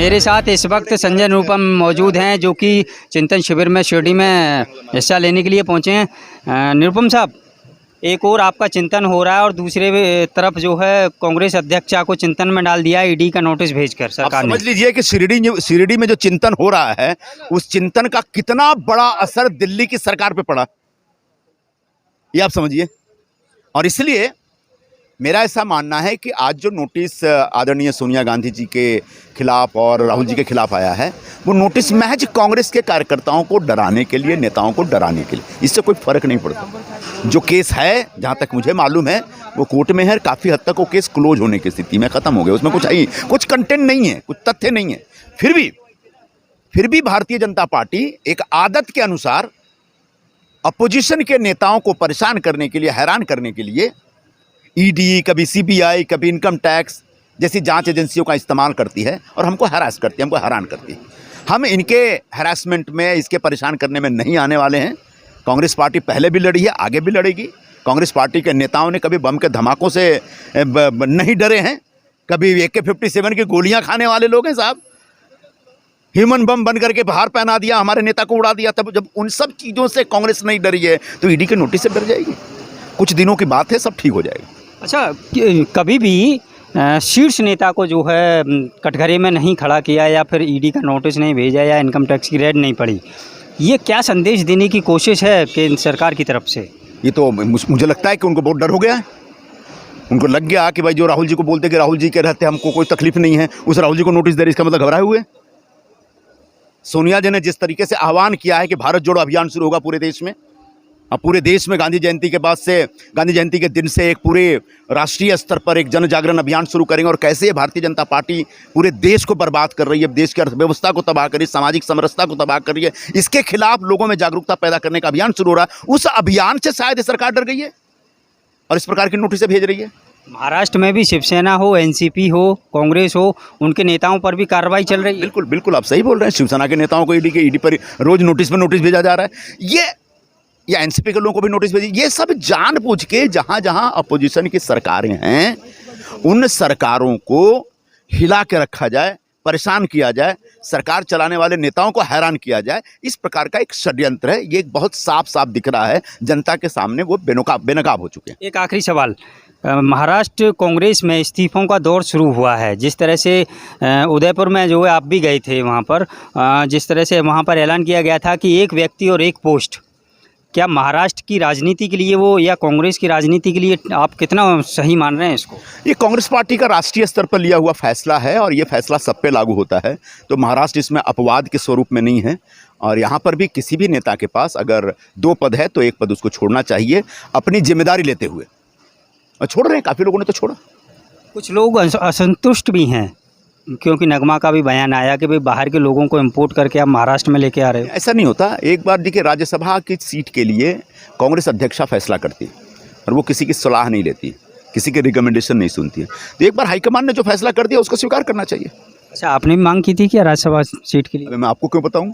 मेरे साथ इस वक्त संजय निरुपम मौजूद हैं, जो कि चिंतन शिविर में शिरडी में हिस्सा लेने के लिए पहुंचे हैं। निरुपम साहब, एक और आपका चिंतन हो रहा है और दूसरे तरफ जो है कांग्रेस अध्यक्षा को चिंतन में डाल दिया ईडी का नोटिस भेजकर सरकार ने। समझ लीजिए कि शिरडी में जो चिंतन हो रहा है, उस चिंतन का कितना बड़ा असर दिल्ली की सरकार पे पड़ा, ये आप समझिए। और इसलिए मेरा ऐसा मानना है कि आज जो नोटिस आदरणीय सोनिया गांधी जी के खिलाफ और राहुल जी के खिलाफ आया है, वो नोटिस महज कांग्रेस के कार्यकर्ताओं को डराने के लिए, नेताओं को डराने के लिए, इससे कोई फर्क नहीं पड़ता। जो केस है, जहाँ तक मुझे मालूम है, वो कोर्ट में है। काफ़ी हद तक वो केस क्लोज होने की स्थिति में ख़त्म हो गया। उसमें कुछ कंटेंट नहीं है, कुछ तथ्य नहीं है। फिर भी भारतीय जनता पार्टी एक आदत के अनुसार अपोजिशन के नेताओं को परेशान करने के लिए, हैरान करने के लिए ईडी, कभी सीबीआई, कभी इनकम टैक्स जैसी जांच एजेंसियों का इस्तेमाल करती है और हमको हैरास करती है, हमको हैरान करती है। हम इनके हैरासमेंट में, इसके परेशान करने में नहीं आने वाले हैं। कांग्रेस पार्टी पहले भी लड़ी है, आगे भी लड़ेगी। कांग्रेस पार्टी के नेताओं ने कभी बम के धमाकों से नहीं डरे हैं, कभी AK-57 की गोलियां खाने वाले लोग हैं साहब। ह्यूमन बम बन करके बाहर पहना दिया, हमारे नेता को उड़ा दिया। तब जब उन सब चीज़ों से कांग्रेस नहीं डरी है, तो ईडी के नोटिस से डर जाएगी। कुछ दिनों की बात है, सब ठीक हो जाएगा। अच्छा, कभी भी शीर्ष नेता को जो है कटघरे में नहीं खड़ा किया, या फिर ईडी का नोटिस नहीं भेजा, या इनकम टैक्स की रेड नहीं पड़ी, ये क्या संदेश देने की कोशिश है केंद्र सरकार की तरफ से? ये तो मुझे लगता है कि उनको बहुत डर हो गया है। उनको लग गया कि भाई जो राहुल जी को बोलते कि राहुल जी के रहते हमको कोई तकलीफ नहीं है, उस राहुल जी को नोटिस दे रहे, इसका मतलब घबराए हुए। सोनिया जी ने जिस तरीके से आह्वान किया है कि भारत जोड़ो अभियान शुरू होगा पूरे देश में, अब पूरे देश में गांधी जयंती के बाद से, गांधी जयंती के दिन से एक पूरे राष्ट्रीय स्तर पर एक जन जागरण अभियान शुरू करेंगे। और कैसे ये भारतीय जनता पार्टी पूरे देश को बर्बाद कर रही है, देश की अर्थव्यवस्था को तबाह कर रही है, सामाजिक समरसता को तबाह कर रही है, इसके खिलाफ लोगों में जागरूकता पैदा करने का अभियान शुरू हो रहा है। उस अभियान से शायद ये सरकार डर गई है और इस प्रकार की नोटिस भेज रही है। महाराष्ट्र में भी शिवसेना हो, एनसीपी हो, कांग्रेस हो, उनके नेताओं पर भी कार्रवाई चल रही है। बिल्कुल बिल्कुल, आप सही बोल रहे हैं। शिवसेना के नेताओं को ईडी पर रोज नोटिस भेजा जा रहा है। या एनसीपी के लोगों को भी नोटिस भेजी। ये सब जानबूझ के जहां जहां अपोजिशन की सरकारें हैं, उन सरकारों को हिला के रखा जाए, परेशान किया जाए, सरकार चलाने वाले नेताओं को हैरान किया जाए। इस प्रकार का एक षड्यंत्र है। ये एक बहुत साफ दिख रहा है जनता के सामने, वो बेनकाब हो चुके हैं। एक आखिरी सवाल, महाराष्ट्र कांग्रेस में इस्तीफों का दौर शुरू हुआ है। जिस तरह से उदयपुर में जो है आप भी गए थे वहाँ पर, जिस तरह से वहाँ पर ऐलान किया गया था कि एक व्यक्ति और एक पोस्ट, क्या महाराष्ट्र की राजनीति के लिए वो, या कांग्रेस की राजनीति के लिए आप कितना सही मान रहे हैं इसको? ये कांग्रेस पार्टी का राष्ट्रीय स्तर पर लिया हुआ फैसला है और ये फैसला सब पे लागू होता है। तो महाराष्ट्र इसमें अपवाद के स्वरूप में नहीं है। और यहाँ पर भी किसी भी नेता के पास अगर 2 पद है तो 1 पद उसको छोड़ना चाहिए, अपनी जिम्मेदारी लेते हुए। और छोड़ रहे हैं, काफ़ी लोगों ने तो छोड़ा। कुछ लोग असंतुष्ट भी हैं, क्योंकि नगमा का भी बयान आया कि भाई बाहर के लोगों को इंपोर्ट करके आप महाराष्ट्र में लेके आ रहे हो। ऐसा नहीं होता। एक बार देखिए, राज्यसभा की सीट के लिए कांग्रेस अध्यक्षा फैसला करती है और वो किसी की सलाह नहीं लेती, किसी के रिकमेंडेशन नहीं सुनती है। तो एक बार हाईकमान ने जो फैसला कर दिया उसको स्वीकार करना चाहिए। अच्छा, आपने भी मांग की थी क्या राज्यसभा सीट के लिए? मैं आपको क्यों बताऊं?